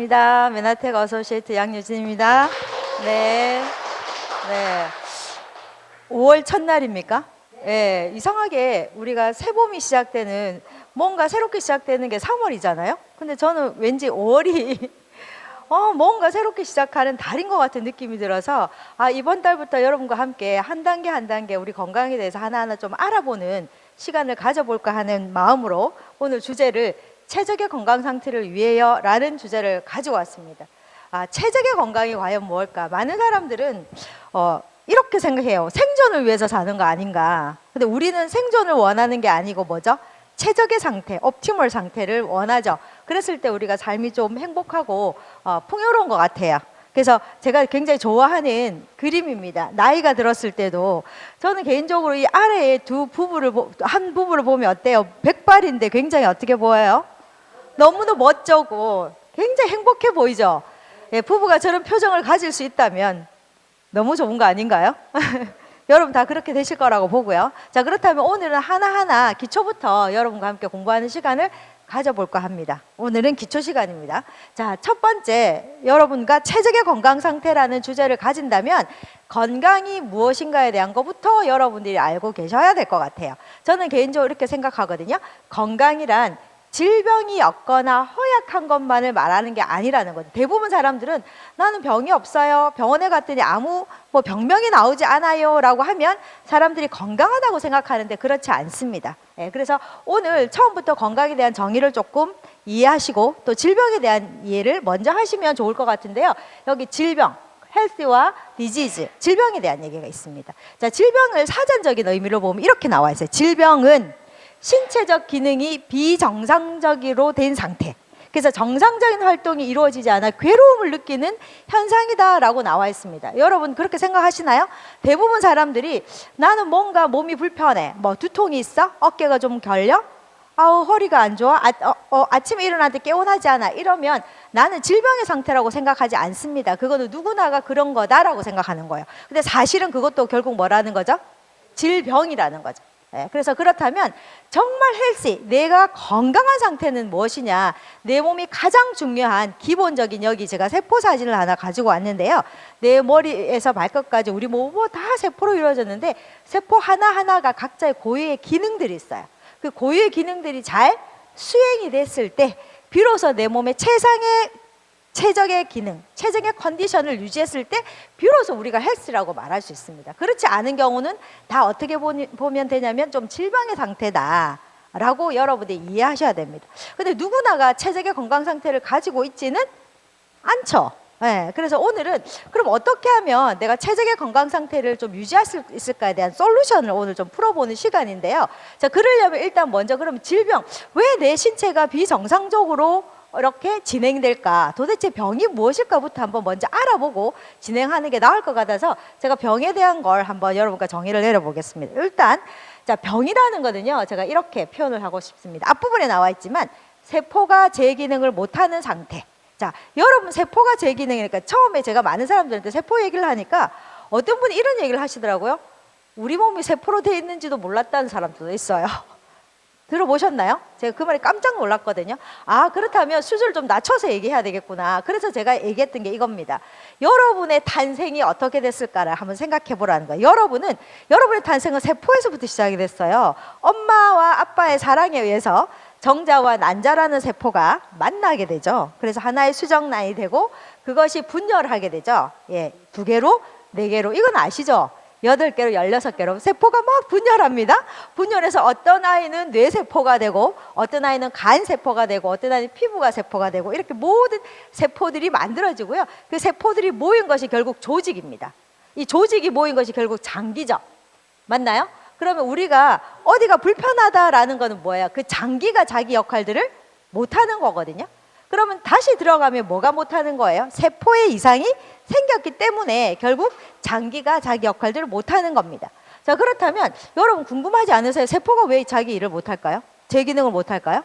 반갑습니다. 메나텍 어소시에이트 양유진입니다. 네. 5월 첫날입니까? 네, 이상하게 우리가 새봄이 시작되는, 뭔가 새롭게 시작되는 게 3월이잖아요? 근데 저는 왠지 5월이 뭔가 새롭게 시작하는 달인 것 같은 느낌이 들어서, 이번 달부터 여러분과 함께 한 단계 한 단계 우리 건강에 대해서 하나하나 좀 알아보는 시간을 가져볼까 하는 마음으로 오늘 주제를 최적의 건강 상태를 위하여 라는 주제를 가지고 왔습니다. 최적의 건강이 과연 무엇일까? 많은 사람들은 이렇게 생각해요. 생존을 위해서 사는 거 아닌가? 근데 우리는 생존을 원하는 게 아니고 뭐죠? 최적의 상태, 옵티멀 상태를 원하죠. 그랬을 때 우리가 삶이 좀 행복하고 풍요로운 것 같아요. 그래서 제가 굉장히 좋아하는 그림입니다. 나이가 들었을 때도 저는 개인적으로 이 아래에 한 부부를 보면 어때요? 백발인데 굉장히 어떻게 보여요? 너무나 멋져고 굉장히 행복해 보이죠? 예, 부부가 저런 표정을 가질 수 있다면 너무 좋은 거 아닌가요? 여러분 다 그렇게 되실 거라고 보고요. 자, 그렇다면 오늘은 하나하나 기초부터 여러분과 함께 공부하는 시간을 가져볼까 합니다. 오늘은 기초 시간입니다. 자, 첫 번째, 여러분과 최적의 건강 상태라는 주제를 가진다면 건강이 무엇인가에 대한 것부터 여러분들이 알고 계셔야 될 것 같아요. 저는 개인적으로 이렇게 생각하거든요. 건강이란 질병이 없거나 허약한 것만을 말하는 게 아니라는 거죠. 대부분 사람들은 나는 병이 없어요, 병원에 갔더니 아무 병명이 나오지 않아요 라고 하면 사람들이 건강하다고 생각하는데 그렇지 않습니다. 그래서 오늘 처음부터 건강에 대한 정의를 조금 이해하시고 또 질병에 대한 이해를 먼저 하시면 좋을 것 같은데요. 여기 질병, 헬스와 디지즈, 질병에 대한 얘기가 있습니다. 자, 질병을 사전적인 의미로 보면 이렇게 나와 있어요. 질병은 신체적 기능이 비정상적으로 된 상태, 그래서 정상적인 활동이 이루어지지 않아 괴로움을 느끼는 현상이다라고 나와 있습니다. 여러분 그렇게 생각하시나요? 대부분 사람들이 나는 뭔가 몸이 불편해, 두통이 있어? 어깨가 좀 결려? 허리가 안 좋아? 아침에 일어날 때 개운하지 않아? 이러면 나는 질병의 상태라고 생각하지 않습니다. 그거는 누구나가 그런 거다라고 생각하는 거예요. 근데 사실은 그것도 결국 뭐라는 거죠? 질병이라는 거죠. 그래서 그렇다면 정말 헬시, 내가 건강한 상태는 무엇이냐? 내 몸이 가장 중요한 기본적인, 여기 제가 세포 사진을 하나 가지고 왔는데요. 내 머리에서 발끝까지 우리 몸은 다 세포로 이루어졌는데 세포 하나하나가 각자의 고유의 기능들이 있어요. 그 고유의 기능들이 잘 수행이 됐을 때 비로소 내 몸의 최적의 기능, 최적의 컨디션을 유지했을 때 비로소 우리가 헬스라고 말할 수 있습니다. 그렇지 않은 경우는 다 어떻게 보면 되냐면 좀 질병의 상태다 라고 여러분들이 이해하셔야 됩니다. 근데 누구나가 최적의 건강 상태를 가지고 있지는 않죠. 그래서 오늘은 그럼 어떻게 하면 내가 최적의 건강 상태를 좀 유지할 수 있을까에 대한 솔루션을 오늘 좀 풀어보는 시간인데요. 자, 그러려면 일단 먼저 그러면 질병, 왜 내 신체가 비정상적으로 이렇게 진행될까? 도대체 병이 무엇일까부터 한번 먼저 알아보고 진행하는 게 나을 것 같아서 제가 병에 대한 걸 한번 여러분과 정의를 내려보겠습니다. 일단 자, 병이라는 거는요, 제가 이렇게 표현을 하고 싶습니다. 앞부분에 나와 있지만 세포가 제 기능을 못하는 상태. 자, 여러분 세포가 제 기능이니까 처음에 제가 많은 사람들한테 세포 얘기를 하니까 어떤 분이 이런 얘기를 하시더라고요. 우리 몸이 세포로 되어 있는지도 몰랐다는 사람들도 있어요. 들어보셨나요? 제가 그 말에 깜짝 놀랐거든요. 그렇다면 수준을 좀 낮춰서 얘기해야 되겠구나. 그래서 제가 얘기했던 게 이겁니다. 여러분의 탄생이 어떻게 됐을까를 한번 생각해 보라는 거예요. 여러분의 탄생은 세포에서부터 시작이 됐어요. 엄마와 아빠의 사랑에 의해서 정자와 난자라는 세포가 만나게 되죠. 그래서 하나의 수정란이 되고 그것이 분열을 하게 되죠. 2개로, 4개로, 이건 아시죠? 8개로, 16개로 세포가 막 분열합니다. 분열해서 어떤 아이는 뇌세포가 되고 어떤 아이는 간세포가 되고 어떤 아이는 피부가 세포가 되고 이렇게 모든 세포들이 만들어지고요. 그 세포들이 모인 것이 결국 조직입니다. 이 조직이 모인 것이 결국 장기죠. 맞나요? 그러면 우리가 어디가 불편하다라는 거는 뭐예요? 그 장기가 자기 역할들을 못하는 거거든요. 그러면 다시 들어가면 뭐가 못하는 거예요? 세포의 이상이 생겼기 때문에 결국 장기가 자기 역할들을 못하는 겁니다. 자, 그렇다면 여러분 궁금하지 않으세요? 세포가 왜 자기 일을 못할까요? 제 기능을 못할까요?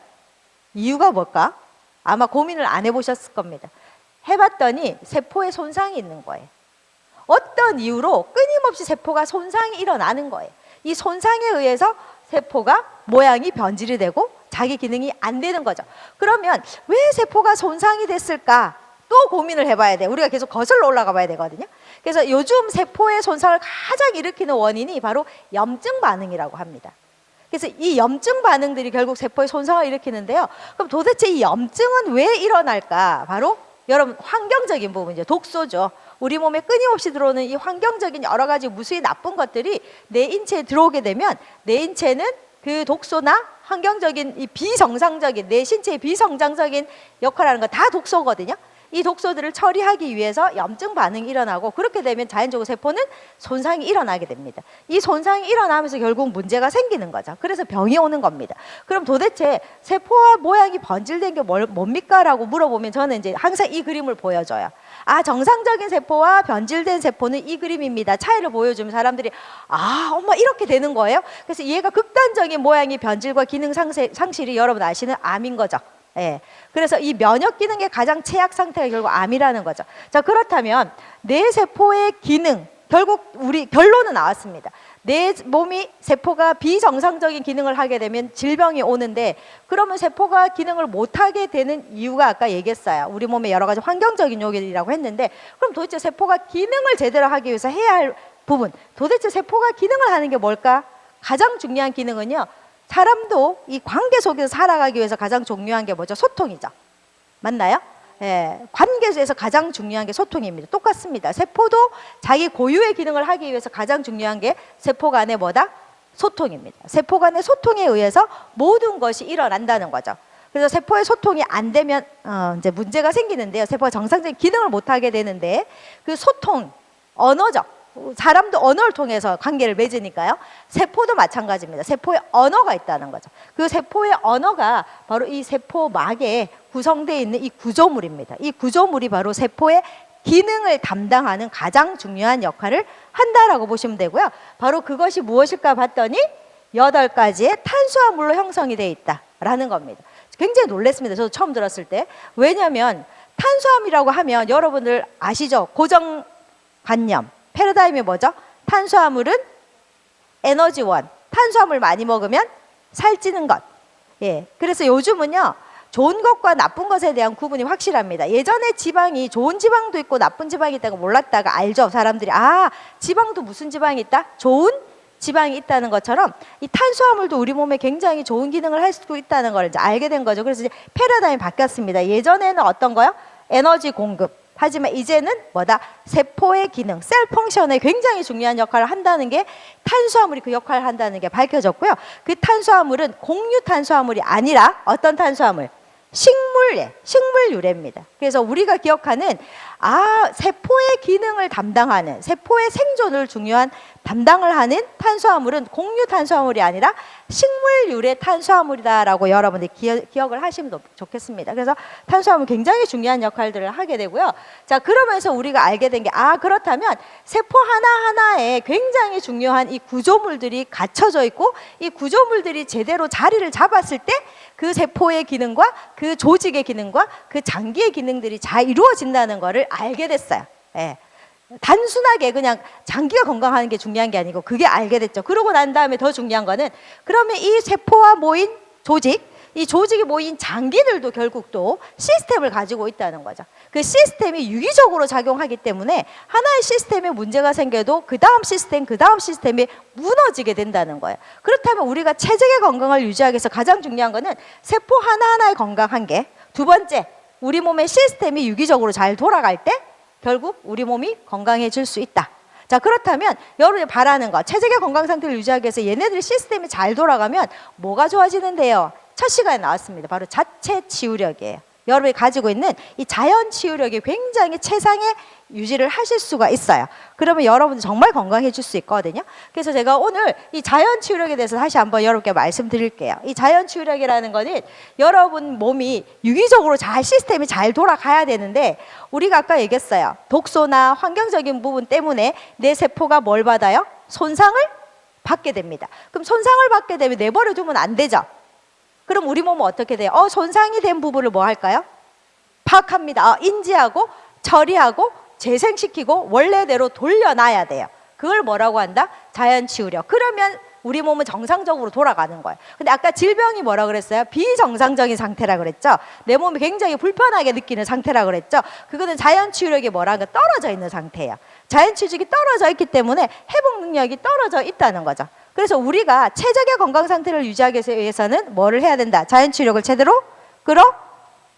이유가 뭘까? 아마 고민을 안 해보셨을 겁니다. 해봤더니 세포에 손상이 있는 거예요. 어떤 이유로 끊임없이 세포가 손상이 일어나는 거예요. 이 손상에 의해서 세포가 모양이 변질이 되고 자기 기능이 안 되는 거죠. 그러면 왜 세포가 손상이 됐을까? 또 고민을 해봐야 돼. 우리가 계속 거슬러 올라가 봐야 되거든요. 그래서 요즘 세포의 손상을 가장 일으키는 원인이 바로 염증 반응이라고 합니다. 그래서 이 염증 반응들이 결국 세포의 손상을 일으키는데요. 그럼 도대체 이 염증은 왜 일어날까? 바로 여러분 환경적인 부분이죠. 독소죠. 우리 몸에 끊임없이 들어오는 이 환경적인 여러 가지 무수히 나쁜 것들이 내 인체에 들어오게 되면 내 인체는 그 독소나 환경적인 이 비정상적인 내 신체의 비정상적인 역할을 하는 거 다 독소거든요. 이 독소들을 처리하기 위해서 염증 반응이 일어나고 그렇게 되면 자연적으로 세포는 손상이 일어나게 됩니다. 이 손상이 일어나면서 결국 문제가 생기는 거죠. 그래서 병이 오는 겁니다. 그럼 도대체 세포와 모양이 변질된 게 뭡니까? 라고 물어보면 저는 이제 항상 이 그림을 보여줘요. 아, 정상적인 세포와 변질된 세포는 이 그림입니다. 차이를 보여주면 사람들이 아, 엄마 이렇게 되는 거예요? 그래서 얘가 극단적인 모양이 변질과 기능 상실이 여러분 아시는 암인 거죠. 예. 그래서 이 면역 기능의 가장 최악 상태가 결국 암이라는 거죠. 자, 그렇다면 내 세포의 기능, 결국 우리 결론은 나왔습니다. 내 몸이 세포가 비정상적인 기능을 하게 되면 질병이 오는데, 그러면 세포가 기능을 못하게 되는 이유가 아까 얘기했어요. 우리 몸에 여러 가지 환경적인 요인이라고 했는데, 그럼 도대체 세포가 기능을 제대로 하기 위해서 해야 할 부분, 도대체 세포가 기능을 하는 게 뭘까? 가장 중요한 기능은요, 사람도 이 관계 속에서 살아가기 위해서 가장 중요한 게 뭐죠? 소통이죠. 맞나요? 예, 관계에서 가장 중요한 게 소통입니다. 똑같습니다. 세포도 자기 고유의 기능을 하기 위해서 가장 중요한 게 세포 간의 뭐다? 소통입니다. 세포 간의 소통에 의해서 모든 것이 일어난다는 거죠. 그래서 세포의 소통이 안 되면 이제 문제가 생기는데요. 세포가 정상적인 기능을 못 하게 되는데, 그 소통, 언어적, 사람도 언어를 통해서 관계를 맺으니까요. 세포도 마찬가지입니다. 세포에 언어가 있다는 거죠. 그 세포의 언어가 바로 이 세포막에 구성되어 있는 이 구조물입니다. 이 구조물이 바로 세포의 기능을 담당하는 가장 중요한 역할을 한다라고 보시면 되고요. 바로 그것이 무엇일까 봤더니 8가지의 탄수화물로 형성이 되어 있다라는 겁니다. 굉장히 놀랐습니다. 저도 처음 들었을 때. 왜냐하면 탄수화물이라고 하면 여러분들 아시죠? 고정관념. 패러다임이 뭐죠? 탄수화물은 에너지원. 탄수화물 많이 먹으면 살찌는 것. 예. 그래서 요즘은요, 좋은 것과 나쁜 것에 대한 구분이 확실합니다. 예전에 지방이 좋은 지방도 있고 나쁜 지방이 있다고 몰랐다가 알죠. 사람들이 아, 지방도 무슨 지방이 있다? 좋은 지방이 있다는 것처럼 이 탄수화물도 우리 몸에 굉장히 좋은 기능을 할 수 있다는 걸 이제 알게 된 거죠. 그래서 이제 패러다임이 바뀌었습니다. 예전에는 어떤 거요? 에너지 공급. 하지만 이제는 뭐다? 세포의 기능, 셀 펑션에 굉장히 중요한 역할을 한다는 게, 탄수화물이 그 역할을 한다는 게 밝혀졌고요. 그 탄수화물은 공유 탄수화물이 아니라 어떤 탄수화물? 식물유래입니다. 그래서 우리가 기억하는 세포의 기능을 담당하는, 세포의 생존을 중요한 담당을 하는 탄수화물은 공유 탄수화물이 아니라 식물유래 탄수화물이다라고 여러분들이 기억을 하시면 좋겠습니다. 그래서 탄수화물 굉장히 중요한 역할들을 하게 되고요. 자, 그러면서 우리가 알게 된 게 그렇다면 세포 하나하나에 굉장히 중요한 이 구조물들이 갖춰져 있고, 이 구조물들이 제대로 자리를 잡았을 때 그 세포의 기능과 그 조직의 기능과 그 장기의 기능들이 잘 이루어진다는 것을 알게 됐어요. 예. 단순하게 그냥 장기가 건강하는 게 중요한 게 아니고 그게 알게 됐죠. 그러고 난 다음에 더 중요한 거는, 그러면 이 세포와 모인 조직, 이 조직이 모인 장기들도 결국 또 시스템을 가지고 있다는 거죠. 그 시스템이 유기적으로 작용하기 때문에 하나의 시스템에 문제가 생겨도 그 다음 시스템이 무너지게 된다는 거예요. 그렇다면 우리가 체질의 건강을 유지하기 위해서 가장 중요한 거는 세포 하나하나의 건강한 게, 두 번째, 우리 몸의 시스템이 유기적으로 잘 돌아갈 때 결국 우리 몸이 건강해질 수 있다. 자, 그렇다면 여러분이 바라는 거, 체질의 건강 상태를 유지하기 위해서 얘네들 시스템이 잘 돌아가면 뭐가 좋아지는데요? 첫 시간에 나왔습니다. 바로 자체 치유력이에요. 여러분이 가지고 있는 이 자연 치유력이 굉장히 최상의 유지를 하실 수가 있어요. 그러면 여러분들 정말 건강해질 수 있거든요. 그래서 제가 오늘 이 자연 치유력에 대해서 다시 한번 여러분께 말씀드릴게요. 이 자연 치유력이라는 거는 여러분 몸이 유기적으로 시스템이 잘 돌아가야 되는데, 우리가 아까 얘기했어요. 독소나 환경적인 부분 때문에 내 세포가 뭘 받아요? 손상을 받게 됩니다. 그럼 손상을 받게 되면 내버려 두면 안 되죠. 그럼 우리 몸은 어떻게 돼요? 손상이 된 부분을 뭐 할까요? 파악합니다. 인지하고 처리하고 재생시키고 원래대로 돌려놔야 돼요. 그걸 뭐라고 한다? 자연 치유력. 그러면 우리 몸은 정상적으로 돌아가는 거예요. 근데 아까 질병이 뭐라 그랬어요? 비정상적인 상태라 그랬죠. 내 몸이 굉장히 불편하게 느끼는 상태라 그랬죠. 그거는 자연 치유력이 뭐라는 거 떨어져 있는 상태예요. 자연 치유력이 떨어져 있기 때문에 회복 능력이 떨어져 있다는 거죠. 그래서 우리가 최적의 건강 상태를 유지하기 위해서는 뭐를 해야 된다? 자연 치유력을 제대로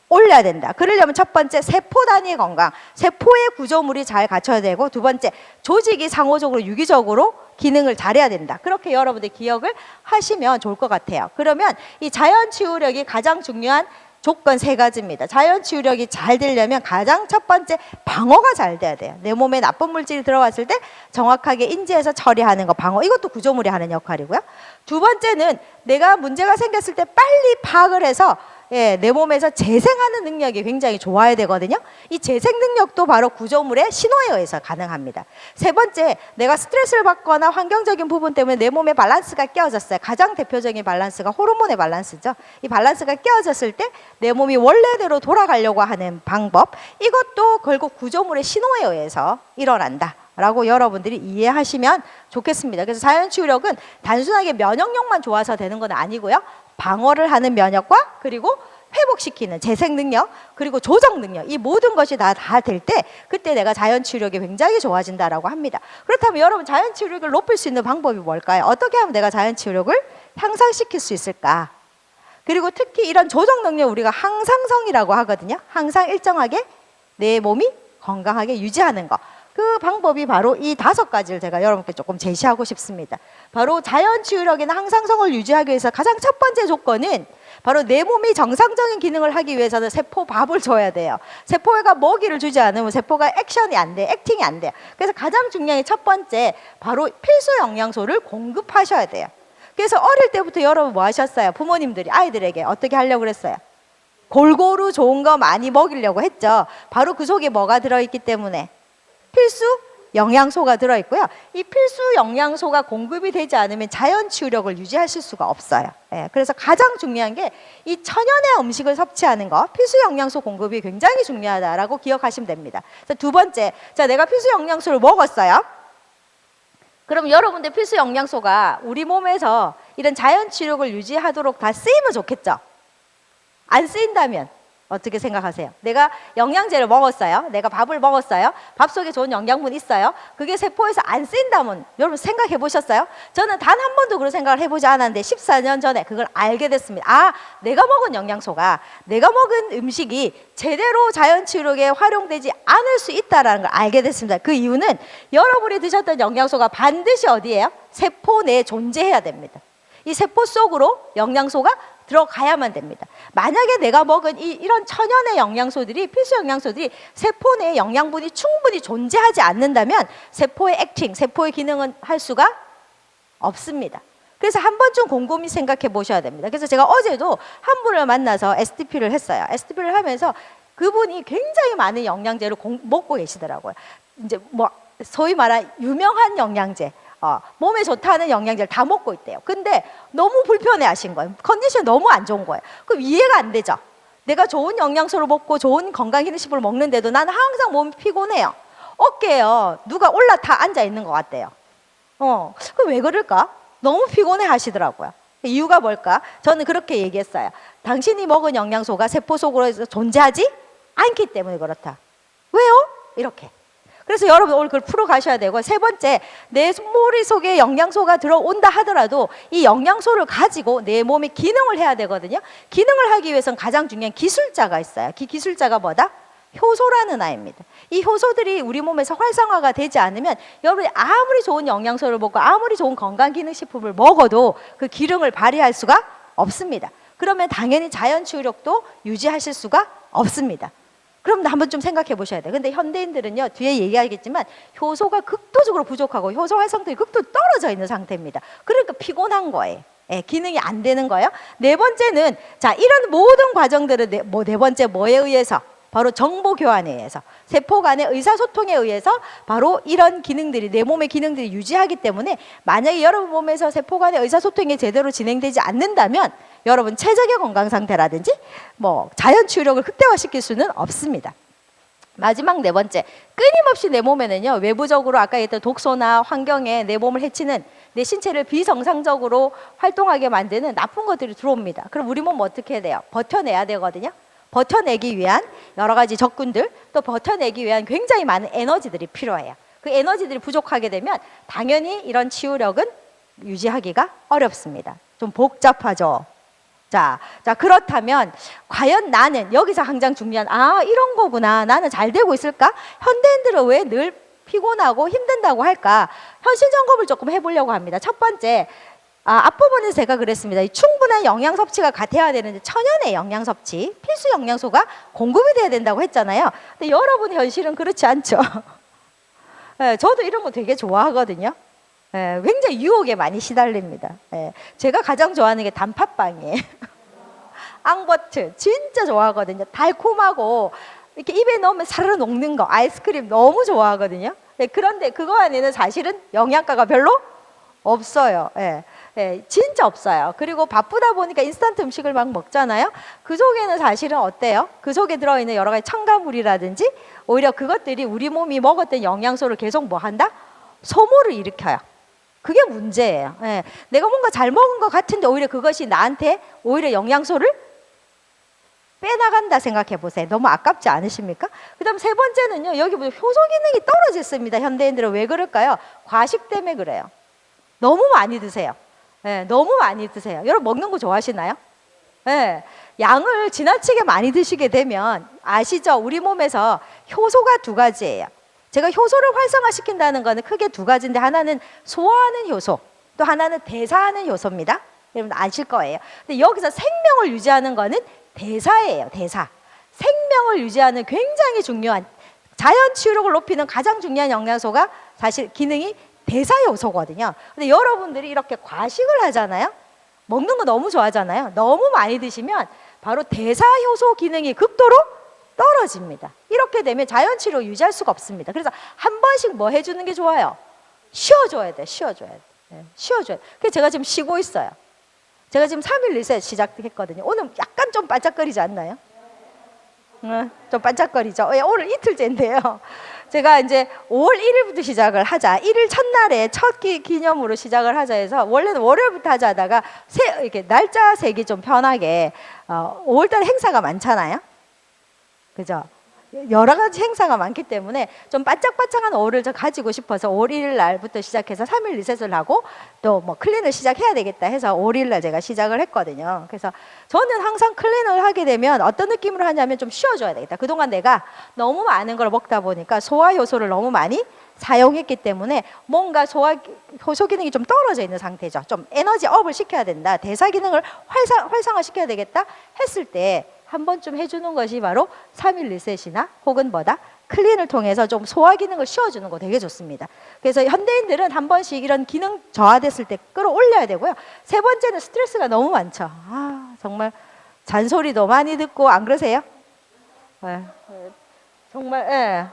올려야 된다. 그러려면 첫 번째 세포 단위 건강, 세포의 구조물이 잘 갖춰야 되고, 두 번째 조직이 상호적으로 유기적으로 기능을 잘해야 된다. 그렇게 여러분들 기억을 하시면 좋을 것 같아요. 그러면 이 자연 치유력이 가장 중요한 조건 세 가지입니다. 자연 치유력이 잘 되려면 가장 첫 번째 방어가 잘 돼야 돼요. 내 몸에 나쁜 물질이 들어왔을 때 정확하게 인지해서 처리하는 거, 방어. 이것도 구조물이 하는 역할이고요. 두 번째는 내가 문제가 생겼을 때 빨리 파악을 해서 내 몸에서 재생하는 능력이 굉장히 좋아야 되거든요. 이 재생 능력도 바로 구조물의 신호에 의해서 가능합니다. 세 번째, 내가 스트레스를 받거나 환경적인 부분 때문에 내 몸의 밸런스가 깨어졌어요. 가장 대표적인 밸런스가 호르몬의 밸런스죠. 이 밸런스가 깨어졌을 때 내 몸이 원래대로 돌아가려고 하는 방법, 이것도 결국 구조물의 신호에 의해서 일어난다 라고 여러분들이 이해하시면 좋겠습니다. 그래서 자연 치유력은 단순하게 면역력만 좋아서 되는 건 아니고요. 방어를 하는 면역과 그리고 회복시키는 재생 능력, 그리고 조정 능력, 이 모든 것이 다 될 때 그때 내가 자연 치유력이 굉장히 좋아진다라고 합니다. 그렇다면 여러분, 자연 치유력을 높일 수 있는 방법이 뭘까요? 어떻게 하면 내가 자연 치유력을 향상시킬 수 있을까? 그리고 특히 이런 조정 능력, 우리가 항상성이라고 하거든요. 항상 일정하게 내 몸이 건강하게 유지하는 거. 그 방법이 바로 이 5가지를 제가 여러분께 조금 제시하고 싶습니다. 바로 자연 치유력이나 항상성을 유지하기 위해서 가장 첫 번째 조건은 바로 내 몸이 정상적인 기능을 하기 위해서는 세포 밥을 줘야 돼요. 세포가 먹이를 주지 않으면 세포가 액션이 안 돼, 액팅이 안 돼요. 그래서 가장 중요한 첫 번째, 바로 필수 영양소를 공급하셔야 돼요. 그래서 어릴 때부터 여러분 뭐 하셨어요? 부모님들이 아이들에게 어떻게 하려고 그랬어요? 골고루 좋은 거 많이 먹이려고 했죠. 바로 그 속에 뭐가 들어있기 때문에? 필수 영양소가 들어있고요. 이 필수 영양소가 공급이 되지 않으면 자연 치유력을 유지하실 수가 없어요. 그래서 가장 중요한 게 이 천연의 음식을 섭취하는 거, 필수 영양소 공급이 굉장히 중요하다라고 기억하시면 됩니다. 두 번째, 자, 내가 필수 영양소를 먹었어요. 그럼 여러분들 필수 영양소가 우리 몸에서 이런 자연 치유력을 유지하도록 다 쓰이면 좋겠죠? 안 쓰인다면 어떻게 생각하세요? 내가 영양제를 먹었어요. 내가 밥을 먹었어요. 밥 속에 좋은 영양분이 있어요. 그게 세포에서 안 쓰인다면 여러분 생각해 보셨어요? 저는 단 한 번도 그런 생각을 해보지 않았는데 14년 전에 그걸 알게 됐습니다. 아, 내가 먹은 영양소가, 내가 먹은 음식이 제대로 자연치유력에 활용되지 않을 수 있다는 걸 알게 됐습니다. 그 이유는 여러분이 드셨던 영양소가 반드시 어디예요? 세포 내에 존재해야 됩니다. 이 세포 속으로 영양소가 들어가야만 됩니다. 만약에 내가 먹은 이런 천연의 영양소들이, 필수 영양소들이 세포 내에 영양분이 충분히 존재하지 않는다면 세포의 액팅, 세포의 기능은 할 수가 없습니다. 그래서 한 번쯤 곰곰이 생각해 보셔야 됩니다. 그래서 제가 어제도 한 분을 만나서 STP를 했어요. STP를 하면서 그분이 굉장히 많은 영양제를 먹고 계시더라고요. 이제 뭐 소위 말한 유명한 영양제, 몸에 좋다는 영양제를 다 먹고 있대요. 근데 너무 불편해 하신 거예요. 컨디션이 너무 안 좋은 거예요. 그럼 이해가 안 되죠. 내가 좋은 영양소를 먹고 좋은 건강기능식품을 먹는데도 나는 항상 몸이 피곤해요. 어깨에요, 누가 올라타 앉아 있는 것 같대요. 그럼 왜 그럴까? 너무 피곤해 하시더라고요. 이유가 뭘까? 저는 그렇게 얘기했어요. 당신이 먹은 영양소가 세포 속으로 존재하지 않기 때문에 그렇다. 왜요? 이렇게. 그래서 여러분 오늘 그걸 풀어 가셔야 되고, 세 번째, 내 머릿속에 영양소가 들어온다 하더라도 이 영양소를 가지고 내 몸이 기능을 해야 되거든요. 기능을 하기 위해서는 가장 중요한 기술자가 있어요. 그 기술자가 뭐다? 효소라는 아이입니다. 이 효소들이 우리 몸에서 활성화가 되지 않으면 여러분이 아무리 좋은 영양소를 먹고 아무리 좋은 건강기능식품을 먹어도 그 기능을 발휘할 수가 없습니다. 그러면 당연히 자연치유력도 유지하실 수가 없습니다. 그럼 한번 좀 생각해 보셔야 돼요. 근데 현대인들은요, 뒤에 얘기하겠지만 효소가 극도적으로 부족하고 효소 활성도가 극도로 떨어져 있는 상태입니다. 그러니까 피곤한 거예요. 기능이 안 되는 거예요. 네 번째는, 자, 이런 모든 과정들은 네 번째 뭐에 의해서? 바로 정보 교환에 의해서, 세포 간의 의사소통에 의해서 바로 이런 기능들이, 내 몸의 기능들이 유지하기 때문에 만약에 여러분 몸에서 세포 간의 의사소통이 제대로 진행되지 않는다면 여러분 최적의 건강 상태라든지 뭐 자연 치유력을 극대화시킬 수는 없습니다. 마지막 네 번째, 끊임없이 내 몸에는요, 외부적으로 아까 얘기했던 독소나 환경에 내 몸을 해치는 내 신체를 비정상적으로 활동하게 만드는 나쁜 것들이 들어옵니다. 그럼 우리 몸 어떻게 해야 돼요? 버텨내야 되거든요. 버텨내기 위한 여러 가지 적군들, 또 버텨내기 위한 굉장히 많은 에너지들이 필요해요. 그 에너지들이 부족하게 되면 당연히 이런 치유력은 유지하기가 어렵습니다. 좀 복잡하죠. 자, 그렇다면 과연 나는 여기서 항상 중요한 이런 거구나. 나는 잘 되고 있을까? 현대인들은 왜 늘 피곤하고 힘든다고 할까? 현실 점검을 조금 해보려고 합니다. 첫 번째, 앞부분에서 제가 그랬습니다. 충분한 영양 섭취가 돼야 되는데 천연의 영양 섭취, 필수 영양소가 공급이 돼야 된다고 했잖아요. 근데 여러분 현실은 그렇지 않죠. 네, 저도 이런 거 되게 좋아하거든요. 네, 굉장히 유혹에 많이 시달립니다. 네, 제가 가장 좋아하는 게 단팥빵이에요. 앙버트 진짜 좋아하거든요. 달콤하고 이렇게 입에 넣으면 사르르 녹는 거, 아이스크림 너무 좋아하거든요. 네, 그런데 그거 안에는 사실은 영양가가 별로 없어요. 진짜 없어요. 그리고 바쁘다 보니까 인스턴트 음식을 막 먹잖아요. 그 속에는 사실은 어때요? 그 속에 들어있는 여러 가지 첨가물이라든지 오히려 그것들이 우리 몸이 먹었던 영양소를 계속 뭐 한다? 소모를 일으켜요. 그게 문제예요. 내가 뭔가 잘 먹은 것 같은데 오히려 그것이 나한테 오히려 영양소를 빼나간다 생각해 보세요. 너무 아깝지 않으십니까? 그 다음 세 번째는요. 여기 보면 효소 기능이 떨어졌습니다. 현대인들은 왜 그럴까요? 과식 때문에 그래요. 너무 많이 드세요. 너무 많이 드세요. 여러분 먹는 거 좋아하시나요? 양을 지나치게 많이 드시게 되면 아시죠? 우리 몸에서 효소가 두 가지예요. 제가 효소를 활성화시킨다는 거는 크게 두 가지인데 하나는 소화하는 효소, 또 하나는 대사하는 효소입니다. 여러분 아실 거예요. 근데 여기서 생명을 유지하는 거는 대사예요. 대사. 생명을 유지하는 굉장히 중요한 자연 치유력을 높이는 가장 중요한 영양소가 사실 기능이 대사 요소거든요. 근데 여러분들이 이렇게 과식을 하잖아요. 먹는 거 너무 좋아하잖아요. 너무 많이 드시면 바로 대사 효소 기능이 극도로 떨어집니다. 이렇게 되면 자연 치료 유지할 수가 없습니다. 그래서 한 번씩 뭐 해주는 게 좋아요? 쉬어줘야 돼. 쉬어줘야 돼. 쉬어줘야 돼. 그래서 제가 지금 쉬고 있어요. 제가 지금 3일 리셋 시작했거든요. 오늘 약간 좀 반짝거리지 않나요? 좀 반짝거리죠. 오늘 이틀째인데요. 제가 이제 5월 1일부터 시작을 하자. 1일 첫날에 첫 기념으로 시작을 하자 해서 원래는 월요일부터 하자 하다가 이렇게 날짜 세기 좀 편하게 5월 달에 행사가 많잖아요. 그죠? 여러 가지 행사가 많기 때문에 좀 반짝반짝한 5월을 저 가지고 싶어서 5월 1일 날부터 시작해서 3일 리셋을 하고 또 뭐 클린을 시작해야 되겠다 해서 5월 1일 날 제가 시작을 했거든요. 그래서 저는 항상 클린을 하게 되면 어떤 느낌으로 하냐면 좀 쉬어줘야 되겠다. 그동안 내가 너무 많은 걸 먹다 보니까 소화 효소를 너무 많이 사용했기 때문에 뭔가 소화 효소 기능이 좀 떨어져 있는 상태죠. 좀 에너지 업을 시켜야 된다. 대사 기능을 활성화시켜야 되겠다 했을 때 한 번쯤 해주는 것이 바로 3일 리셋이나 혹은 뭐다? 클린을 통해서 좀 소화 기능을 쉬어주는 거 되게 좋습니다. 그래서 현대인들은 한 번씩 이런 기능 저하됐을 때 끌어올려야 되고요. 세 번째는 스트레스가 너무 많죠. 정말 잔소리도 많이 듣고 안 그러세요? 정말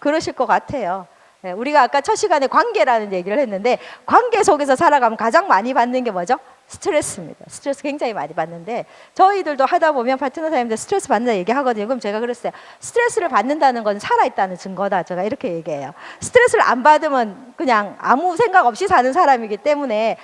그러실 것 같아요. 우리가 아까 첫 시간에 관계라는 얘기를 했는데 관계 속에서 살아가면 가장 많이 받는 게 뭐죠? 스트레스입니다. 스트레스 굉장히 많이 받는데 저희들도 하다 보면 파트너 사람들 스트레스 받는다 얘기하거든요. 그럼 제가 그랬어요. 스트레스를 받는다는 건 살아있다는 증거다. 제가 이렇게 얘기해요. 스트레스를 안 받으면 그냥 아무 생각 없이 사는 사람이기 때문에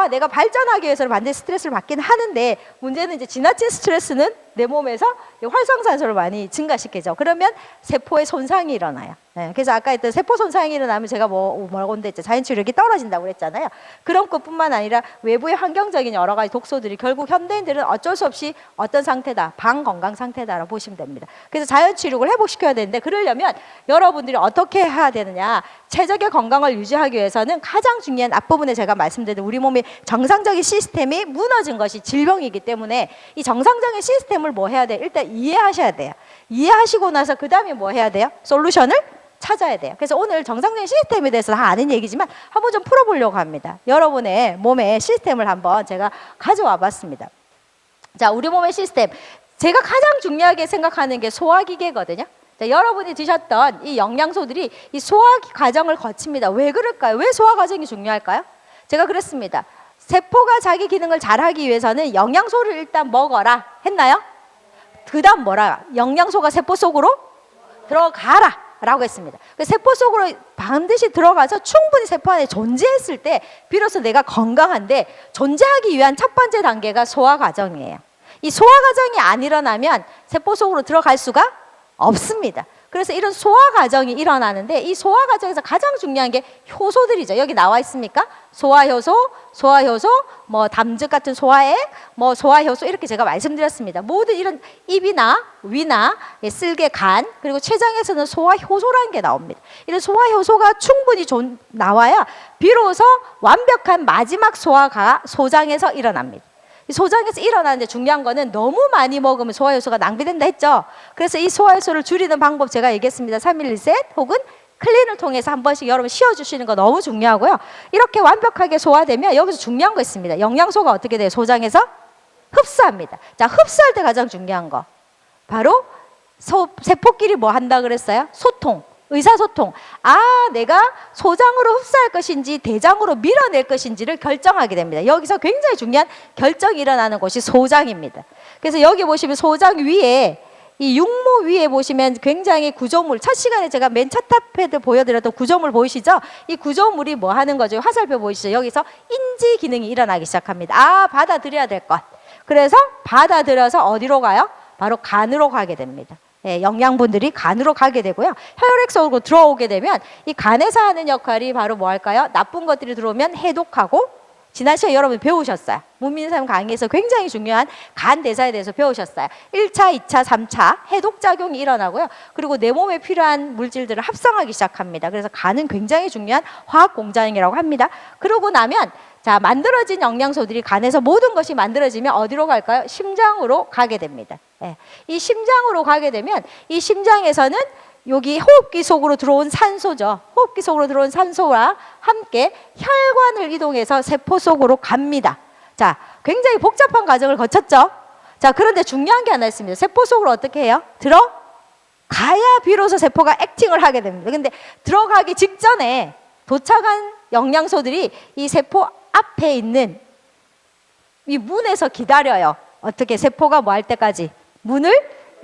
내가 발전하기 위해서는 반드시 스트레스를 받긴 하는데 문제는 이제 지나친 스트레스는 내 몸에서 활성산소를 많이 증가시키죠. 그러면 세포에 손상이 일어나요. 그래서 아까 했던 세포 손상이 일어나면 제가 뭐라고 했죠? 자연 치유력이 떨어진다고 그랬잖아요. 그런 것뿐만 아니라 외부의 환경적인 여러 가지 독소들이 결국 현대인들은 어쩔 수 없이 어떤 상태다, 방건강 상태다라고 보시면 됩니다. 그래서 자연 치유력을 회복시켜야 되는데 그러려면 여러분들이 어떻게 해야 되느냐? 최적의 건강을 유지하기 위해서는 가장 중요한 앞부분에 제가 말씀드린 우리 몸의 정상적인 시스템이 무너진 것이 질병이기 때문에 이 정상적인 시스템을 뭐 해야 돼요? 일단 이해하셔야 돼요. 이해하시고 나서 그 다음에 뭐 해야 돼요? 솔루션을 찾아야 돼요. 그래서 오늘 정상적인 시스템에 대해서 다 아는 얘기지만 한번 좀 풀어보려고 합니다. 여러분의 몸의 시스템을 한번 제가 가져와 봤습니다. 자, 우리 몸의 시스템. 제가 가장 중요하게 생각하는 게 소화기계거든요. 자, 여러분이 드셨던 이 영양소들이 이 소화 과정을 거칩니다. 왜 그럴까요? 왜 소화 과정이 중요할까요? 제가 그랬습니다. 세포가 자기 기능을 잘하기 위해서는 영양소를 일단 먹어라 했나요? 그 다음 뭐라? 영양소가 세포 속으로 들어가라. 라고 했습니다. 세포 속으로 반드시 들어가서 충분히 세포 안에 존재했을 때 비로소 내가 건강한데, 존재하기 위한 첫 번째 단계가 소화 과정이에요. 이 소화 과정이 안 일어나면 세포 속으로 들어갈 수가 없습니다. 그래서 이런 소화 과정이 일어나는데, 이 소화 과정에서 가장 중요한 게 효소들이죠. 여기 나와 있습니까? 소화효소, 뭐 담즙 같은 소화액, 뭐 소화효소, 이렇게 제가 말씀드렸습니다. 모든 이런 입이나 위나 쓸개, 간, 그리고 췌장에서는 소화효소라는 게 나옵니다. 이런 소화효소가 충분히 나와야 비로소 완벽한 마지막 소화가 소장에서 일어납니다. 소장에서 일어나는데 중요한 거는 너무 많이 먹으면 소화효소가 낭비된다 했죠. 그래서 이 소화효소를 줄이는 방법 제가 얘기했습니다. 3일1셋 혹은 클린을 통해서 한 번씩 여러분 쉬어주시는 거 너무 중요하고요. 이렇게 완벽하게 소화되면 여기서 중요한 거 있습니다. 영양소가 어떻게 돼요? 소장에서 흡수합니다. 자, 흡수할 때 가장 중요한 거 바로 세포끼리 뭐 한다 그랬어요? 소통, 의사소통. 내가 소장으로 흡수할 것인지 대장으로 밀어낼 것인지를 결정하게 됩니다. 여기서 굉장히 중요한 결정이 일어나는 곳이 소장입니다. 그래서 여기 보시면 소장 위에, 이 육모 위에 보시면 굉장히 구조물, 첫 시간에 제가 맨 첫 탑에도 보여드렸던 구조물 보이시죠? 이 구조물이 뭐 하는 거죠? 화살표 보이시죠? 여기서 인지 기능이 일어나기 시작합니다. 받아들여야 될 것. 그래서 받아들여서 어디로 가요? 바로 간으로 가게 됩니다. 영양분들이 간으로 가게 되고요. 혈액 속으로 들어오게 되면 이 간에서 하는 역할이 바로 뭐 할까요? 나쁜 것들이 들어오면 해독하고, 지난 시간에 여러분 배우셨어요. 문민삼 강의에서 굉장히 중요한 간 대사에 대해서 배우셨어요. 1차, 2차, 3차 해독작용이 일어나고요. 그리고 내 몸에 필요한 물질들을 합성하기 시작합니다. 그래서 간은 굉장히 중요한 화학 공장이라고 합니다. 그러고 나면 자, 만들어진 영양소들이 간에서 모든 것이 만들어지면 어디로 갈까요? 심장으로 가게 됩니다. 이 심장으로 가게 되면 이 심장에서는 여기 호흡기 속으로 들어온 산소죠. 호흡기 속으로 들어온 산소와 함께 혈관을 이동해서 세포 속으로 갑니다. 자, 굉장히 복잡한 과정을 거쳤죠. 자, 그런데 중요한 게 하나 있습니다. 세포 속으로 어떻게 해요? 들어가야 비로소 세포가 액팅을 하게 됩니다. 근데 들어가기 직전에 도착한 영양소들이 이 세포 앞에 있는 이 문에서 기다려요. 어떻게? 세포가 뭐 할 때까지? 문을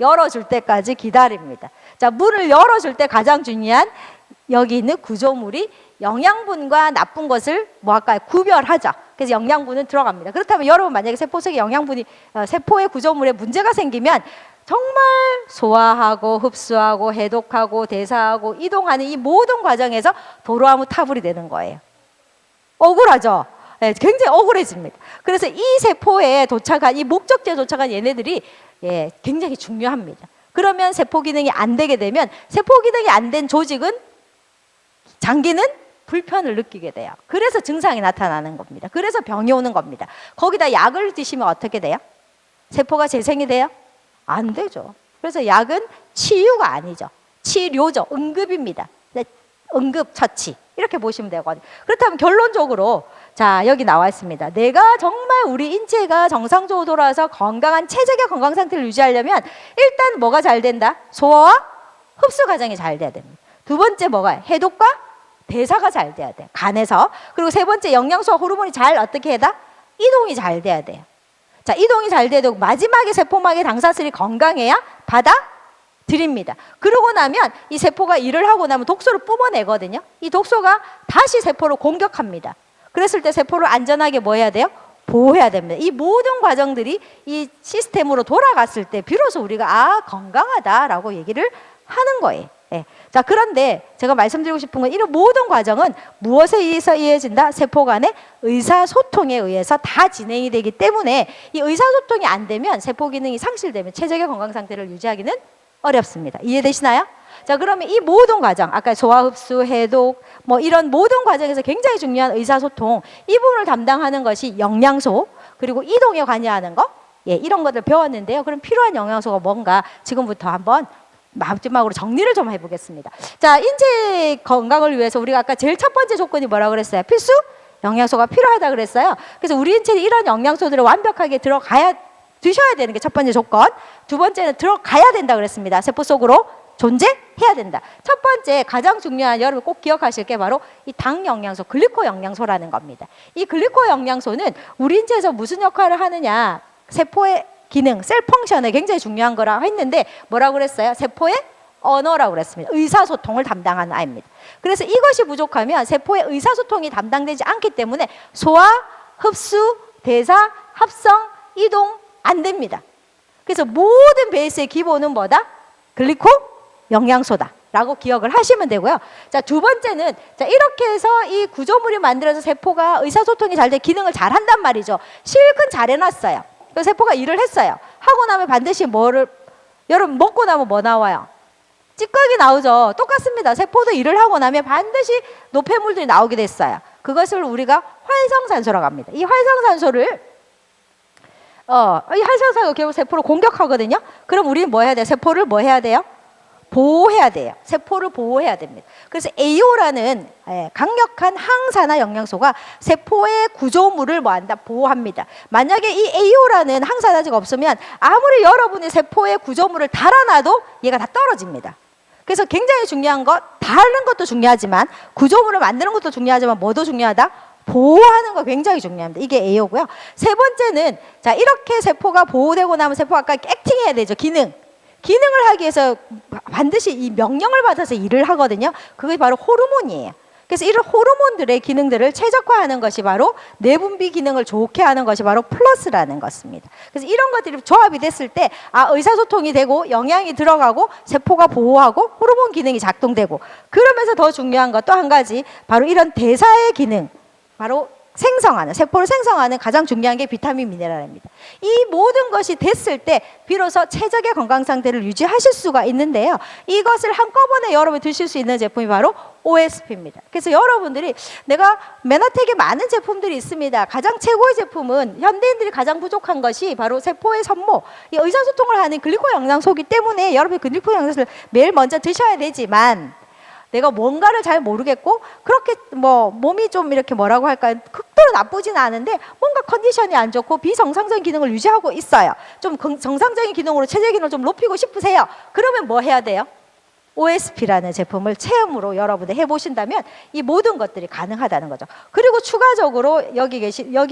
열어줄 때까지 기다립니다. 자, 문을 열어줄 때 가장 중요한 여기 있는 구조물이 영양분과 나쁜 것을 뭐 할까요? 구별하죠. 그래서 영양분은 들어갑니다. 그렇다면 여러분 만약에 세포 속에 영양분이 세포의 구조물에 문제가 생기면 정말 소화하고 흡수하고 해독하고 대사하고 이동하는 이 모든 과정에서 도로아무타불이 되는 거예요. 억울하죠? 굉장히 억울해집니다. 그래서 이 세포에 도착한, 이 목적지에 도착한 얘네들이 굉장히 중요합니다. 그러면 세포 기능이 안 되게 되면 세포 기능이 안 된 조직은, 장기는 불편을 느끼게 돼요. 그래서 증상이 나타나는 겁니다. 그래서 병이 오는 겁니다. 거기다 약을 드시면 어떻게 돼요? 세포가 재생이 돼요? 안 되죠. 그래서 약은 치유가 아니죠. 치료죠. 응급입니다. 응급처치. 이렇게 보시면 되거든요. 그렇다면 결론적으로 자, 여기 나와 있습니다. 내가 정말 우리 인체가 정상적으로 돌아와서 건강한 체질의 건강 상태를 유지하려면 일단 뭐가 잘 된다? 소화와 흡수 과정이 잘 돼야 됩니다. 두 번째 뭐가? 해독과 대사가 잘 돼야 돼요. 간에서. 그리고 세 번째 영양소와 호르몬이 잘 어떻게 해야 돼? 이동이 잘 돼야 돼요. 자, 이동이 잘 돼야 되고 마지막에 세포막의 당사슬이 건강해야 받아들입니다. 그러고 나면 이 세포가 일을 하고 나면 독소를 뿜어내거든요. 이 독소가 다시 세포를 공격합니다. 그랬을 때 세포를 안전하게 뭐 해야 돼요? 보호해야 됩니다. 이 모든 과정들이 이 시스템으로 돌아갔을 때 비로소 우리가 건강하다라고 얘기를 하는 거예요. 자, 그런데 제가 말씀드리고 싶은 건 이런 모든 과정은 무엇에 의해서 이어진다? 세포 간의 의사소통에 의해서 다 진행이 되기 때문에 이 의사소통이 안 되면 세포 기능이 상실되면 최적의 건강 상태를 유지하기는 어렵습니다. 이해되시나요? 자, 그러면 이 모든 과정, 아까 소화, 흡수, 해독, 뭐 이런 모든 과정에서 굉장히 중요한 의사소통, 이 부분을 담당하는 것이 영양소, 그리고 이동에 관여하는 거, 이런 것들 배웠는데요. 그럼 필요한 영양소가 뭔가 지금부터 한번 마지막으로 정리를 좀 해보겠습니다. 자, 인체 건강을 위해서 우리가 아까 제일 첫 번째 조건이 뭐라고 그랬어요? 필수 영양소가 필요하다 그랬어요. 그래서 우리 인체에 이런 영양소들을 완벽하게 드셔야 되는 게 첫 번째 조건. 두 번째는 들어가야 된다 그랬습니다. 세포 속으로 존재해야 된다. 첫 번째 가장 중요한, 여러분 꼭 기억하실 게 바로 이 당 영양소, 글리코 영양소라는 겁니다. 이 글리코 영양소는 우리 인체에서 무슨 역할을 하느냐, 세포의 기능, 셀 펑션에 굉장히 중요한 거라고 했는데 뭐라고 그랬어요? 세포의 언어라고 그랬습니다. 의사소통을 담당하는 아입니다. 그래서 이것이 부족하면 세포의 의사소통이 담당되지 않기 때문에 소화, 흡수, 대사, 합성, 이동 안 됩니다. 그래서 모든 베이스의 기본은 뭐다? 글리코 영양소다 라고 기억을 하시면 되고요. 자, 두 번째는 자, 이렇게 해서 이 구조물이 만들어서 세포가 의사소통이 잘 돼 기능을 잘 한단 말이죠. 실컷 잘 해놨어요. 그래서 세포가 일을 했어요. 하고 나면 반드시 여러분 먹고 나면 뭐 나와요? 찌꺼기 나오죠. 똑같습니다. 세포도 일을 하고 나면 반드시 노폐물들이 나오게 됐어요. 그것을 우리가 활성산소라고 합니다. 이 활성산소를 이 활성산소가 결국 세포를 공격하거든요. 그럼 우리는 뭐 해야 돼요? 세포를 뭐 해야 돼요? 보호해야 돼요. 세포를 보호해야 됩니다. 그래서 AO라는 강력한 항산화 영양소가 세포의 구조물을 뭐한다? 보호합니다. 만약에 이 AO라는 항산화제가 없으면 아무리 여러분이 세포의 구조물을 달아놔도 얘가 다 떨어집니다. 그래서 굉장히 중요한 것, 다른 것도 중요하지만 구조물을 만드는 것도 중요하지만 뭐도 중요하다? 보호하는 거 굉장히 중요합니다. 이게 AO고요. 세 번째는 자, 이렇게 세포가 보호되고 나면 세포가 아까 액팅해야 되죠. 기능을 하기 위해서 반드시 이 명령을 받아서 일을 하거든요. 그게 바로 호르몬이에요. 그래서 이런 호르몬들의 기능들을 최적화하는 것이 바로 내분비 기능을 좋게 하는 것이 바로 플러스라는 것입니다. 그래서 이런 것들이 조합이 됐을 때 의사소통이 되고 영양이 들어가고 세포가 보호하고 호르몬 기능이 작동되고 그러면서 더 중요한 것 또 한 가지 바로 이런 대사의 기능 바로 세포를 생성하는 가장 중요한 게 비타민 미네랄입니다. 이 모든 것이 됐을 때 비로소 최적의 건강 상태를 유지하실 수가 있는데요. 이것을 한꺼번에 여러분이 드실 수 있는 제품이 바로 OSP입니다. 그래서 여러분들이 내가 메나텍에 많은 제품들이 있습니다. 가장 최고의 제품은 현대인들이 가장 부족한 것이 바로 세포의 선모, 이 의사소통을 하는 글리코 영양소이기 때문에 여러분이 글리코 영양소를 매일 먼저 드셔야 되지만 내가 뭔가를 잘 모르겠고 그렇게 몸이 좀 이렇게 뭐라고 할까요? 극도로 나쁘지는 않은데 뭔가 컨디션이 안 좋고 비정상적인 기능을 유지하고 있어요. 좀 정상적인 기능으로 체질 기능을 좀 높이고 싶으세요. 그러면 뭐 해야 돼요? OSP라는 제품을 체험으로 여러분들 해보신다면 이 모든 것들이 가능하다는 거죠. 그리고 추가적으로 여기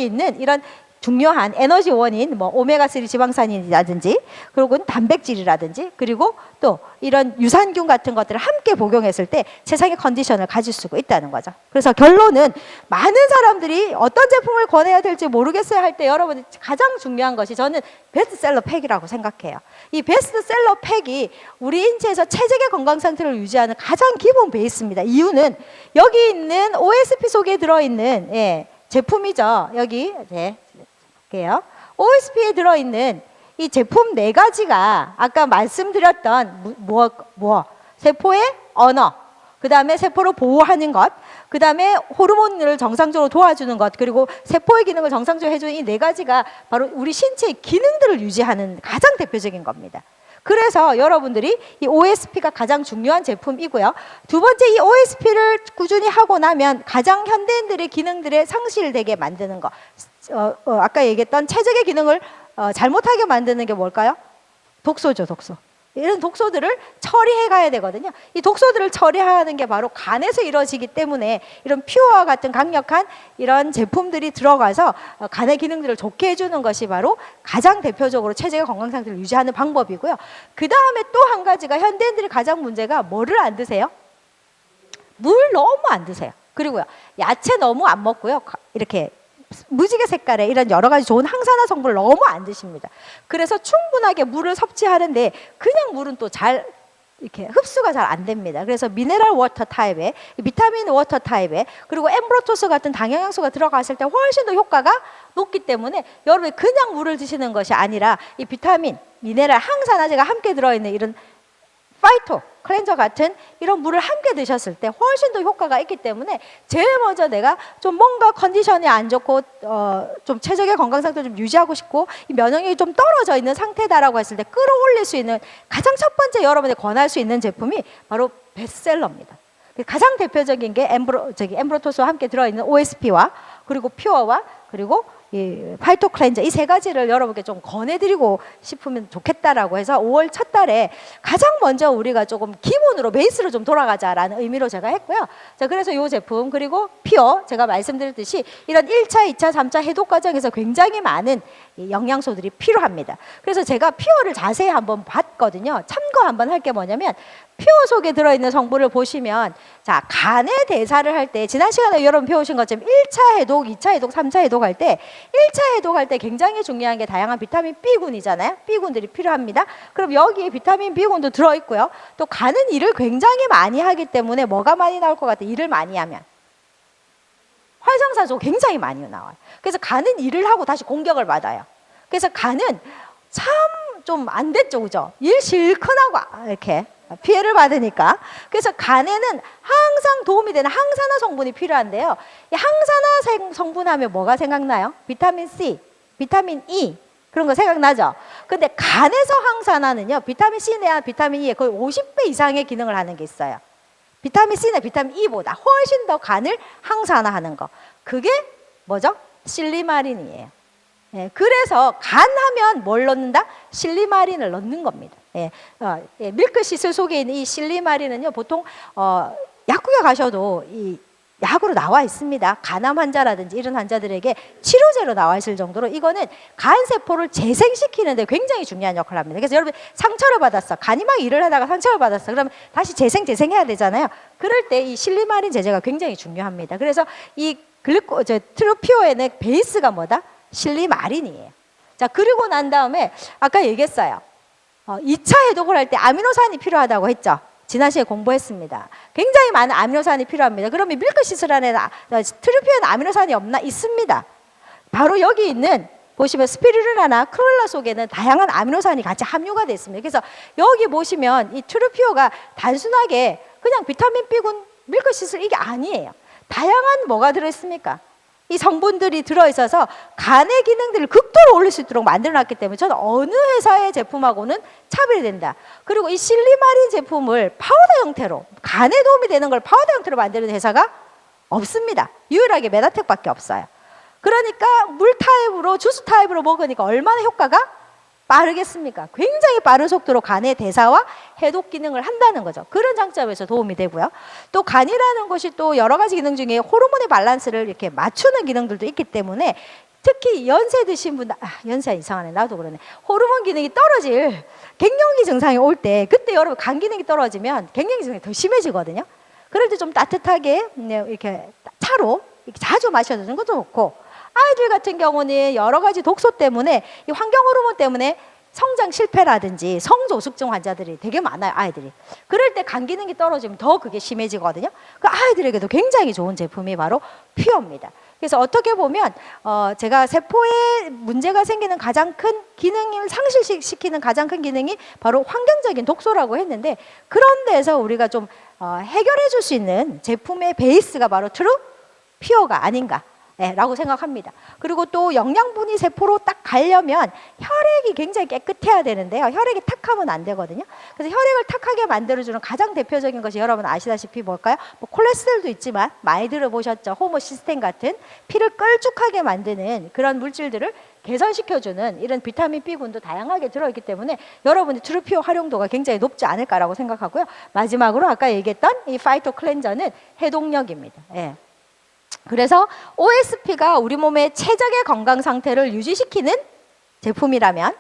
있는 이런 중요한 에너지 원인 오메가3 지방산이라든지 그리고 단백질이라든지 그리고 또 이런 유산균 같은 것들을 함께 복용했을 때 세상의 컨디션을 가질 수가 있다는 거죠. 그래서 결론은 많은 사람들이 어떤 제품을 권해야 될지 모르겠어요 할 때 여러분이 가장 중요한 것이 저는 베스트셀러 팩이라고 생각해요. 이 베스트셀러 팩이 우리 인체에서 최적의 건강 상태를 유지하는 가장 기본 베이스입니다. 이유는 여기 있는 OSP 속에 들어있는 제품이죠. 여기 볼게요. OSP에 들어있는 이 제품 4가지가 아까 말씀드렸던 세포의 언어, 그 다음에 세포를 보호하는 것, 그 다음에 호르몬을 정상적으로 도와주는 것, 그리고 세포의 기능을 정상적으로 해주는 이 4가지가 바로 우리 신체의 기능들을 유지하는 가장 대표적인 겁니다. 그래서 여러분들이 이 OSP가 가장 중요한 제품이고요. 두 번째, 이 OSP를 꾸준히 하고 나면 가장 현대인들의 기능들에 상실되게 만드는 거. 아까 얘기했던 체적의 기능을 잘못하게 만드는 게 뭘까요? 독소죠, 독소. 이런 독소들을 처리해 가야 되거든요. 이 독소들을 처리하는 게 바로 간에서 이루어지기 때문에 이런 퓨어와 같은 강력한 이런 제품들이 들어가서 간의 기능들을 좋게 해주는 것이 바로 가장 대표적으로 체질의 건강 상태를 유지하는 방법이고요. 그 다음에 또 한 가지가 현대인들이 가장 문제가 뭐를 안 드세요? 물 너무 안 드세요. 그리고요, 야채 너무 안 먹고요. 이렇게 무지개 색깔의 이런 여러 가지 좋은 항산화 성분을 너무 안 드십니다. 그래서 충분하게 물을 섭취하는데 그냥 물은 또 잘 이렇게 흡수가 잘 안 됩니다. 그래서 미네랄 워터 타입에 비타민 워터 타입에 그리고 엠브로토스 같은 당영양소가 들어갔을 때 훨씬 더 효과가 높기 때문에 여러분이 그냥 물을 드시는 것이 아니라 이 비타민, 미네랄, 항산화제가 함께 들어있는 이런 파이토 클렌저 같은 이런 물을 함께 드셨을 때 훨씬 더 효과가 있기 때문에 제일 먼저 내가 좀 뭔가 컨디션이 안 좋고 좀 체적의 건강 상태를 좀 유지하고 싶고 이 면역력이 좀 떨어져 있는 상태다라고 했을 때 끌어올릴 수 있는 가장 첫 번째 여러분이 권할 수 있는 제품이 바로 베스트셀러입니다. 가장 대표적인 게 엠브로토스와 함께 들어있는 OSP와 그리고 퓨어와 그리고 이 파이토 클렌저 이 3가지를 여러분께 좀 권해드리고 싶으면 좋겠다라고 해서 5월 첫 달에 가장 먼저 우리가 조금 기본으로 베이스로 좀 돌아가자라는 의미로 제가 했고요. 자, 그래서 이 제품 그리고 퓨어 제가 말씀드렸듯이 이런 1차, 2차, 3차 해독 과정에서 굉장히 많은 이 영양소들이 필요합니다. 그래서 제가 퓨어를 자세히 한번 봤거든요. 참고 한번 할 게 뭐냐면 피오 속에 들어있는 성분을 보시면, 자, 간의 대사를 할 때, 지난 시간에 여러분 배우신 것처럼 1차 해독, 2차 해독, 3차 해독할 때, 1차 해독할 때 굉장히 중요한 게 다양한 비타민 B군이잖아요. B군들이 필요합니다. 그럼 여기에 비타민 B군도 들어있고요. 또 간은 일을 굉장히 많이 하기 때문에 뭐가 많이 나올 것 같아요? 일을 많이 하면 활성산소 굉장히 많이 나와요. 그래서 간은 일을 하고 다시 공격을 받아요. 그래서 간은 참 좀 안 됐죠, 그죠? 일 실컷 하고 이렇게 피해를 받으니까. 그래서 간에는 항상 도움이 되는 항산화 성분이 필요한데요. 이 항산화 성분 하면 뭐가 생각나요? 비타민 C, 비타민 E 그런 거 생각나죠? 근데 간에서 항산화는요, 비타민 C나 비타민 E의 거의 50배 이상의 기능을 하는 게 있어요. 비타민 C나 비타민 E보다 훨씬 더 간을 항산화하는 거. 그게 뭐죠? 실리마린이에요. 예, 그래서 간하면 뭘 넣는다? 실리마린을 넣는 겁니다. 밀크시슬 속에 있는 이 실리마린은요, 보통 약국에 가셔도 이 약으로 나와 있습니다. 간암 환자라든지 이런 환자들에게 치료제로 나와 있을 정도로 이거는 간세포를 재생시키는데 굉장히 중요한 역할을 합니다. 그래서 여러분 상처를 받았어. 간이 막 일을 하다가 상처를 받았어. 그러면 다시 재생해야 되잖아요. 그럴 때 이 실리마린 제제가 굉장히 중요합니다. 그래서 이 트루피오에는 베이스가 뭐다? 실리마린이에요. 자, 그리고 난 다음에 아까 얘기했어요. 2차 해독을 할 때 아미노산이 필요하다고 했죠. 지난 시간에 공부했습니다. 굉장히 많은 아미노산이 필요합니다. 그러면 밀크시슬 안에 트루피오에는 아미노산이 없나? 있습니다. 바로 여기 있는 보시면 스피루리나나 크롤라 속에는 다양한 아미노산이 같이 함유가 됐습니다. 그래서 여기 보시면 이 트루피오가 단순하게 그냥 비타민 B군 밀크시슬 이게 아니에요. 다양한 뭐가 들어있습니까? 이 성분들이 들어있어서 간의 기능들을 극도로 올릴 수 있도록 만들어놨기 때문에 저는 어느 회사의 제품하고는 차별이 된다. 그리고 이 실리마린 제품을 파우더 형태로, 간에 도움이 되는 걸 파우더 형태로 만드는 회사가 없습니다. 유일하게 메다텍밖에 없어요. 그러니까 물 타입으로, 주스 타입으로 먹으니까 얼마나 효과가 빠르겠습니까? 굉장히 빠른 속도로 간의 대사와 해독 기능을 한다는 거죠. 그런 장점에서 도움이 되고요. 또 간이라는 것이 또 여러 가지 기능 중에 호르몬의 밸런스를 이렇게 맞추는 기능들도 있기 때문에 특히 연세 드신 분, 연세가 이상하네. 나도 그러네. 호르몬 기능이 떨어질 갱년기 증상이 올 때, 그때 여러분 간 기능이 떨어지면 갱년기 증상이 더 심해지거든요. 그럴 때 좀 따뜻하게 이렇게 차로 이렇게 자주 마셔주는 것도 좋고, 아이들 같은 경우는 여러 가지 독소 때문에 이 환경 호르몬 때문에 성장 실패라든지 성조숙증 환자들이 되게 많아요, 아이들이. 그럴 때 간 기능이 떨어지면 더 그게 심해지거든요. 그 아이들에게도 굉장히 좋은 제품이 바로 피오입니다. 그래서 어떻게 보면 제가 세포에 문제가 생기는 가장 큰 기능을 상실시키는 가장 큰 기능이 바로 환경적인 독소라고 했는데, 그런 데서 우리가 좀 해결해 줄 수 있는 제품의 베이스가 바로 트루 피오가 아닌가 라고 생각합니다. 그리고 또 영양분이 세포로 딱 가려면 혈액이 굉장히 깨끗해야 되는데요. 혈액이 탁하면 안 되거든요. 그래서 혈액을 탁하게 만들어주는 가장 대표적인 것이 여러분 아시다시피 뭘까요? 뭐 콜레스테롤도 있지만 많이 들어보셨죠. 호모시스텐 같은 피를 끌쭉하게 만드는 그런 물질들을 개선시켜주는 이런 비타민 B군도 다양하게 들어있기 때문에 여러분의 트루피오 활용도가 굉장히 높지 않을까라고 생각하고요. 마지막으로 아까 얘기했던 이 파이토 클렌저는 해독력입니다. 그래서 OSP가 우리 몸의 최적의 건강 상태를 유지시키는 제품이라면,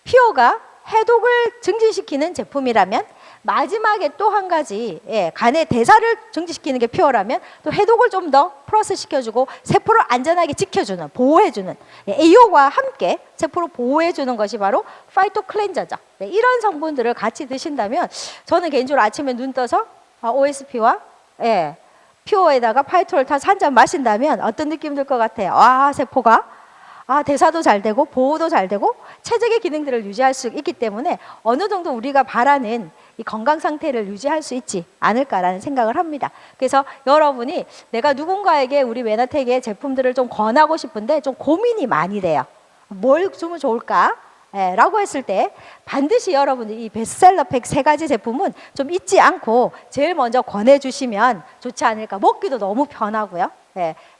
피오가 해독을 증진시키는 제품이라면, 마지막에 또 한 가지 간의 대사를 증진시키는 게 피오라면 또 해독을 좀 더 플러스 시켜주고 세포를 안전하게 지켜주는, 보호해주는 AO와 함께 세포를 보호해주는 것이 바로 파이토 클렌저죠. 이런 성분들을 같이 드신다면 저는 개인적으로 아침에 눈 떠서 OSP와 피오에다가 파이토를 타서 한 잔 마신다면 어떤 느낌 들 것 같아요? 세포가 대사도 잘 되고 보호도 잘 되고 체적의 기능들을 유지할 수 있기 때문에 어느 정도 우리가 바라는 이 건강 상태를 유지할 수 있지 않을까라는 생각을 합니다. 그래서 여러분이 내가 누군가에게 우리 메나텍의 제품들을 좀 권하고 싶은데 좀 고민이 많이 돼요. 뭘 주면 좋을까? 라고 했을 때 반드시 여러분이 이 베스트셀러팩 3가지 제품은 좀 잊지 않고 제일 먼저 권해주시면 좋지 않을까. 먹기도 너무 편하고요.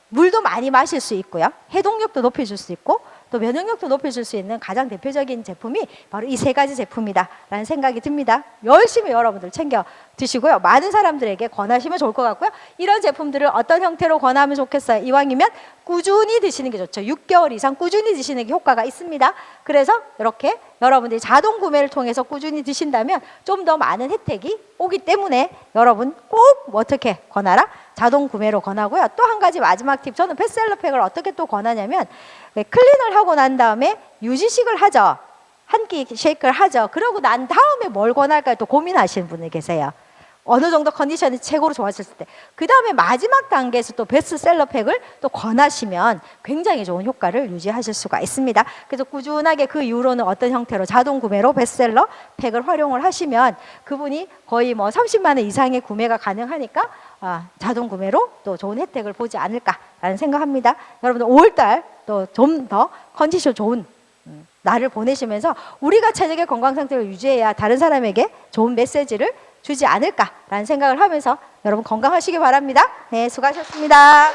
물도 많이 마실 수 있고요. 해독력도 높여줄 수 있고 또 또 면역력도 높여줄 수 있는 가장 대표적인 제품이 바로 이 세 가지 제품이다라는 생각이 듭니다. 열심히 여러분들 챙겨 드시고요. 많은 사람들에게 권하시면 좋을 것 같고요. 이런 제품들을 어떤 형태로 권하면 좋겠어요? 이왕이면 꾸준히 드시는 게 좋죠. 6개월 이상 꾸준히 드시는 게 효과가 있습니다. 그래서 이렇게 여러분들이 자동 구매를 통해서 꾸준히 드신다면 좀 더 많은 혜택이 오기 때문에 여러분 꼭 어떻게 권하라? 자동 구매로 권하고요. 또 한 가지 마지막 팁, 저는 베스트셀러 팩을 어떻게 또 권하냐면 클린을 하고 난 다음에 유지식을 하죠. 한 끼 쉐이크를 하죠. 그러고 난 다음에 뭘 권할까요? 또 고민하시는 분이 계세요. 어느 정도 컨디션이 최고로 좋아졌을 때. 그 다음에 마지막 단계에서 또 베스트셀러 팩을 또 권하시면 굉장히 좋은 효과를 유지하실 수가 있습니다. 그래서 꾸준하게 그 이후로는 어떤 형태로 자동 구매로 베스트셀러 팩을 활용을 하시면 그분이 거의 뭐 30만 원 이상의 구매가 가능하니까 자동 구매로 또 좋은 혜택을 보지 않을까라는 생각합니다. 여러분들 5월달 또 좀 더 컨디션 좋은 날을 보내시면서 우리가 체력의 건강 상태를 유지해야 다른 사람에게 좋은 메시지를 주지 않을까라는 생각을 하면서 여러분 건강하시기 바랍니다. 네, 수고하셨습니다.